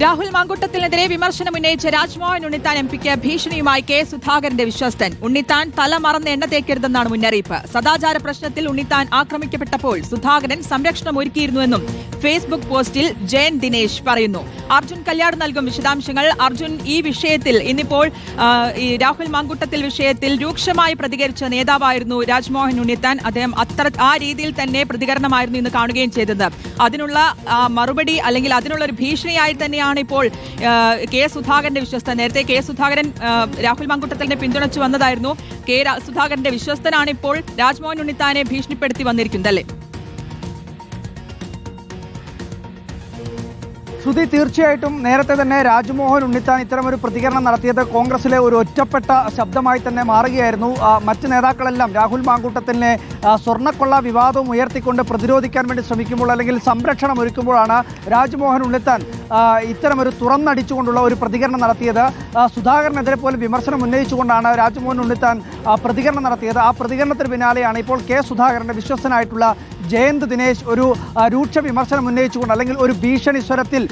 രാഹുൽ മാങ്കൂട്ടത്തിനെതിരെ വിമർശനം ഉന്നയിച്ച രാജ്മോഹൻ ഉണ്ണിത്താൻ എംപിക്ക് ഭീഷണിയുമായി കെ സുധാകരന്റെ വിശ്വസ്തൻ. ഉണ്ണിത്താൻ തല മറന്ന് എണ്ണ തേക്കരുതെന്നാണ് മുന്നറിയിപ്പ്. സദാചാര പ്രശ്നത്തിൽ ഉണ്ണിത്താൻ ആക്രമിക്കപ്പെട്ടപ്പോൾ സുധാകരൻ സംരക്ഷണം ഒരുക്കിയിരുന്നുവെന്നും ഫേസ്ബുക്ക് പോസ്റ്റിൽ ജയൻ ദിനേശ് പറയുന്നു. അർജുൻ കല്യാട് നൽകും വിശദാംശങ്ങൾ. അർജുൻ, ഈ വിഷയത്തിൽ ഇന്നിപ്പോൾ രാഹുൽ മാങ്കൂട്ടത്തിൽ വിഷയത്തിൽ രൂക്ഷമായി പ്രതികരിച്ച നേതാവായിരുന്നു രാജ്മോഹൻ ഉണ്ണിത്താൻ. അദ്ദേഹം ആ രീതിയിൽ തന്നെ പ്രതികരണമായിരുന്നു ഇന്ന് കാണുകയും ചെയ്തത്. അതിനുള്ള മറുപടി അല്ലെങ്കിൽ അതിനുള്ള ഒരു ഭീഷണിയായി തന്നെയാണ് ഇപ്പോൾ കെ സുധാകരന്റെ വിശ്വസ്തൻ. നേരത്തെ കെ സുധാകരൻ രാഹുൽ മാങ്കൂട്ടത്തിനെ പിന്തുണച്ചു വന്നതായിരുന്നു. കെ സുധാകരന്റെ വിശ്വസ്തനാണ് ഇപ്പോൾ രാജ്മോഹൻ ഉണ്ണിത്താനെ ഭീഷണിപ്പെടുത്തി വന്നിരിക്കുന്നത്, അല്ലേ? ശ്രുതി, തീർച്ചയായിട്ടും നേരത്തെ തന്നെ രാജ്മോഹൻ ഉണ്ണിത്താൻ ഇത്തരമൊരു പ്രതികരണം നടത്തിയത് കോൺഗ്രസിലെ ഒരു ഒറ്റപ്പെട്ട ശബ്ദമായി തന്നെ മാറുകയായിരുന്നു. മറ്റ് നേതാക്കളെല്ലാം രാഹുൽ മാങ്കൂട്ടത്തിനെ സ്വർണ്ണക്കൊള്ള വിവാദവും ഉയർത്തിക്കൊണ്ട് പ്രതിരോധിക്കാൻ വേണ്ടി ശ്രമിക്കുമ്പോൾ അല്ലെങ്കിൽ സംരക്ഷണം ഒരുക്കുമ്പോഴാണ് രാജ്മോഹൻ ഉണ്ണിത്താൻ ഇത്തരമൊരു തുറന്നടിച്ചുകൊണ്ടുള്ള ഒരു പ്രതികരണം നടത്തിയത്. സുധാകരനെതിരെ പോലും വിമർശനം ഉന്നയിച്ചുകൊണ്ടാണ് രാജ്മോഹൻ ഉണ്ണിത്താൻ പ്രതികരണം നടത്തിയത്. ആ പ്രതികരണത്തിന് പിന്നാലെയാണ് ഇപ്പോൾ കെ സുധാകരന്റെ വിശ്വസ്തനായിട്ടുള്ള ജയന്ത് ദിനേശ് ഒരു രൂക്ഷ വിമർശനം ഉന്നയിച്ചുകൊണ്ട് അല്ലെങ്കിൽ ഒരു ഭീഷണി സ്വരത്തിൽ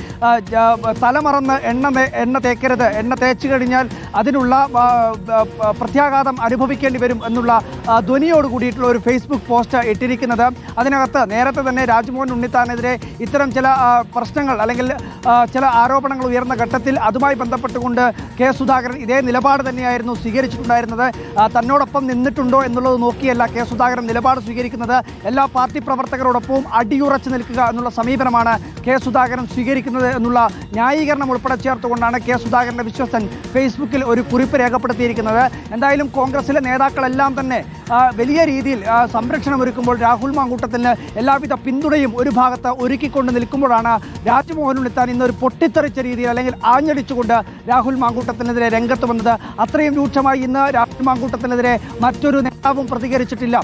തലമറന്ന് എണ്ണ തേക്കരുത്, എണ്ണ തേച്ചു കഴിഞ്ഞാൽ അതിനുള്ള പ്രത്യാഘാതം അനുഭവിക്കേണ്ടി വരും എന്നുള്ള ധ്വനിയോട് കൂടിയിട്ടുള്ള ഒരു ഫേസ്ബുക്ക് പോസ്റ്റ് ഇട്ടിരിക്കുന്നത്. അതിനകത്ത് നേരത്തെ തന്നെ രാജ്മോഹൻ ഉണ്ണിത്താനെതിരെ ഇത്തരം ചില പ്രശ്നങ്ങൾ അല്ലെങ്കിൽ ചില ആരോപണങ്ങൾ ഉയർന്ന ഘട്ടത്തിൽ അതുമായി ബന്ധപ്പെട്ടുകൊണ്ട് കെ സുധാകരൻ ഇതേ നിലപാട് തന്നെയായിരുന്നു സ്വീകരിച്ചിട്ടുണ്ടായിരുന്നത്. തന്നോടൊപ്പം നിന്നിട്ടുണ്ടോ എന്നുള്ളത് നോക്കിയല്ല കെ സുധാകരൻ നിലപാട് സ്വീകരിക്കുന്നത്. എല്ലാ പാർട്ടി പ്രവർത്തകരോടൊപ്പവും അടിയുറച്ചു നിൽക്കുക എന്നുള്ള സമീപനമാണ് കെ സുധാകരൻ സ്വീകരിക്കുന്നത് എന്നുള്ള ന്യായീകരണം ഉൾപ്പെടെ ചേർത്തുകൊണ്ടാണ് കെ സുധാകരന്റെ വിശ്വസ്തൻ ഫേസ്ബുക്കിൽ ഒരു കുറിപ്പ് രേഖപ്പെടുത്തിയിരിക്കുന്നത്. എന്തായാലും കോൺഗ്രസിലെ നേതാക്കളെല്ലാം തന്നെ വലിയ രീതിയിൽ സംരക്ഷണം ഒരുക്കുമ്പോൾ രാഹുൽ മാങ്കൂട്ടത്തിന് എല്ലാവിധ പിന്തുണയും ഒരു ഭാഗത്ത് ഒരുക്കിക്കൊണ്ട് നിൽക്കുമ്പോഴാണ് രാജ്മോഹൻ ഉണ്ണിത്താൻ ഇന്നൊരു പൊട്ടിത്തെറിച്ച രീതിയിൽ അല്ലെങ്കിൽ ആഞ്ഞടിച്ചുകൊണ്ട് രാഹുൽ മാങ്കൂട്ടത്തിനെതിരെ രംഗത്ത് വന്നത്. അത്രയും രൂക്ഷമായി ഇന്ന് രാഹുൽ മാങ്കൂട്ടത്തിനെതിരെ മറ്റൊരു നേതാവും പ്രതികരിച്ചിട്ടില്ല.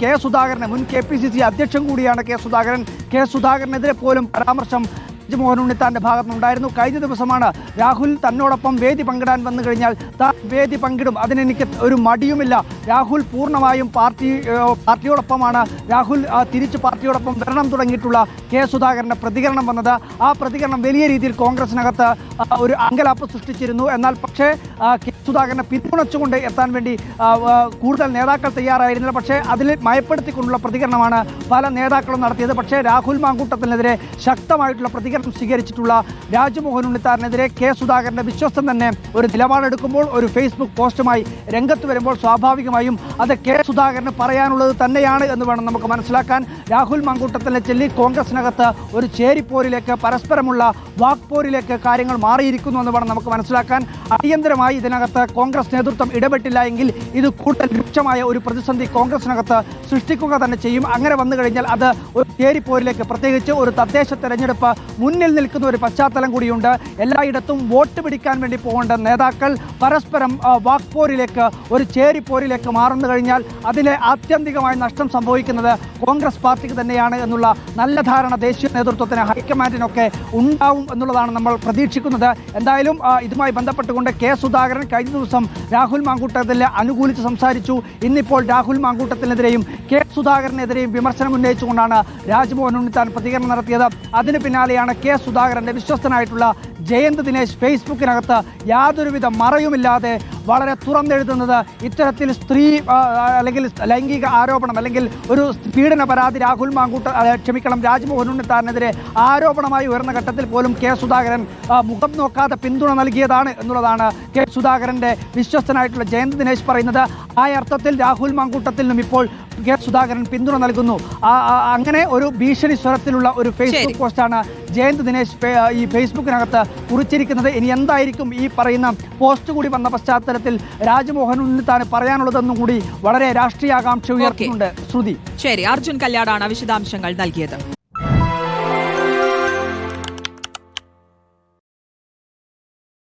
കെ സുധാകരനെ, മുൻ KPCC അധ്യക്ഷൻ കൂടിയാണ് കെ സുധാകരൻ. കെ സുധാകരനെതിരെ പോലും പരാമർശം രാജ്മോഹൻ ഉണ്ണിത്താന്റെ ഭാഗത്തുനിന്നുണ്ടായിരുന്നു. കഴിഞ്ഞ ദിവസമാണ് രാഹുൽ തന്നോടൊപ്പം വേദി പങ്കിടാൻ വന്നു കഴിഞ്ഞാൽ താൻ വേദി പങ്കിടും, അതിനെനിക്ക് ഒരു മടിയുമില്ല, രാഹുൽ പൂർണ്ണമായും പാർട്ടിയോടൊപ്പമാണ്, രാഹുൽ തിരിച്ച് പാർട്ടിയോടൊപ്പം വരണം തുടങ്ങിയിട്ടുള്ള കെ സുധാകരന്റെ പ്രതികരണം വന്നത്. ആ പ്രതികരണം വലിയ രീതിയിൽ കോൺഗ്രസിനകത്ത് ഒരു അങ്കലാപ്പ് സൃഷ്ടിച്ചിരുന്നു. എന്നാൽ പക്ഷേ കെ സുധാകരനെ പിന്തുണച്ചുകൊണ്ട് എത്താൻ വേണ്ടി കൂടുതൽ നേതാക്കൾ തയ്യാറായിരുന്നില്ല. പക്ഷേ അതിൽ മയപ്പെടുത്തിക്കൊണ്ടുള്ള പ്രതികരണമാണ് പല നേതാക്കളും നടത്തിയത്. പക്ഷേ രാഹുൽ മാങ്കൂട്ടത്തിനെതിരെ ശക്തമായിട്ടുള്ള പ്രതികരണം സ്വീകരിച്ചിട്ടുള്ള രാജ്മോഹൻ ഉണ്ണിത്താനെതിരെ കെ സുധാകരന്റെ വിശ്വസ്തൻ തന്നെ ഒരു നിലപാടെടുക്കുമ്പോൾ, ഒരു ഫേസ്ബുക്ക് പോസ്റ്റുമായി രംഗത്ത് വരുമ്പോൾ സ്വാഭാവികമായും അത് കെ സുധാകരന് പറയാനുള്ളത് തന്നെയാണ് എന്ന് വേണം നമുക്ക് മനസ്സിലാക്കാൻ. രാഹുൽ മാങ്കൂട്ടത്തിനെ ചൊല്ലി കോൺഗ്രസിനകത്ത് ഒരു ചേരിപ്പോരിലേക്ക്, പരസ്പരമുള്ള വാക്പോരിലേക്ക് കാര്യങ്ങൾ മാറിയിരിക്കുന്നു എന്ന് വേണം നമുക്ക് മനസ്സിലാക്കാൻ. അടിയന്തരമായി ഇതിനകത്ത് കോൺഗ്രസ് നേതൃത്വം ഇടപെട്ടില്ല എങ്കിൽ ഇത് കൂടുതൽ രൂക്ഷമായ ഒരു പ്രതിസന്ധി കോൺഗ്രസിനകത്ത് സൃഷ്ടിക്കുക തന്നെ ചെയ്യും. അങ്ങനെ വന്നു കഴിഞ്ഞാൽ അത് ഒരു ചേരിപ്പോരിലേക്ക്, പ്രത്യേകിച്ച് ഒരു തദ്ദേശ തെരഞ്ഞെടുപ്പ് മുന്നിൽ നിൽക്കുന്ന ഒരു പശ്ചാത്തലം കൂടിയുണ്ട്. എല്ലായിടത്തും വോട്ട് പിടിക്കാൻ വേണ്ടി പോകേണ്ട നേതാക്കൾ പരസ്പരം വാക്പോരിലേക്ക്, ഒരു ചേരിപ്പോരിലേക്ക് മാറുന്നു കഴിഞ്ഞാൽ അതിലെ ആത്യന്തികമായ നഷ്ടം സംഭവിക്കുന്നത് കോൺഗ്രസ് പാർട്ടിക്ക് തന്നെയാണ് എന്നുള്ള നല്ല ധാരണ ദേശീയ നേതൃത്വത്തിന്, ഹൈക്കമാൻഡിനൊക്കെ ഉണ്ടാവും എന്നുള്ളതാണ് നമ്മൾ പ്രതീക്ഷിക്കുന്നത്. എന്തായാലും ഇതുമായി ബന്ധപ്പെട്ടുകൊണ്ട് കെ സുധാകരൻ കഴിഞ്ഞ ദിവസം രാഹുൽ മാങ്കൂട്ടത്തിനെ അനുകൂലിച്ച് സംസാരിച്ചു. ഇന്നിപ്പോൾ രാഹുൽ മാങ്കൂട്ടത്തിനെതിരെയും കെ സുധാകരനെതിരെയും വിമർശനം ഉന്നയിച്ചുകൊണ്ടാണ് രാജ്മോഹൻ ഉണ്ണിത്താൻ പ്രതികരണം നടത്തിയത്. അതിന് പിന്നാലെയാണ് കെ സുധാകരന്റെ വിശ്വസ്തനായിട്ടുള്ള ജയന്ത് ദിനേശ് ഫേസ്ബുക്കിനകത്ത് യാതൊരുവിധ മറയുമില്ലാതെ വളരെ തുറന്നെഴുതുന്നത്. ഇത്തരത്തിൽ സ്ത്രീ അല്ലെങ്കിൽ ലൈംഗിക ആരോപണം അല്ലെങ്കിൽ ഒരു പീഡന പരാതി രാജ്മോഹൻ ഉണ്ണിത്താനെതിരെ ആരോപണമായി ഉയർന്ന ഘട്ടത്തിൽ പോലും കെ സുധാകരൻ മുഖം നോക്കാതെ പിന്തുണ നൽകിയതാണ് എന്നുള്ളതാണ് കെ സുധാകരന്റെ വിശ്വസ്തനായിട്ടുള്ള ജയന്ത് ദിനേശ് പറയുന്നത്. ആ അർത്ഥത്തിൽ രാഹുൽ മാങ്കൂട്ടത്തിനും ഇപ്പോൾ കെ സുധാകരൻ പിന്തുണ നൽകുന്നു. അങ്ങനെ ഒരു ഭീഷണി സ്വരത്തിലുള്ള ഒരു ഫേസ്ബുക്ക് പോസ്റ്റാണ് ജയന്ത് ദിനേശ് ഈ ഫേസ്ബുക്കിനകത്ത് കുറിച്ചിരിക്കുന്നത്. ഇനി എന്തായിരിക്കും ഈ പറയുന്ന പോസ്റ്റ് കൂടി വന്ന പശ്ചാത്തലത്തിൽ രാജ്മോഹൻ ഉണ്ണിത്താൻ പറയാനുള്ളതെന്നും കൂടി വളരെ രാഷ്ട്രീയ ആകാംക്ഷ ഉയർത്തുന്നുണ്ട്. ശ്രുതി, ശരി, അർജുൻ കല്യാടാണ് വിശദാംശങ്ങൾ നൽകിയത്.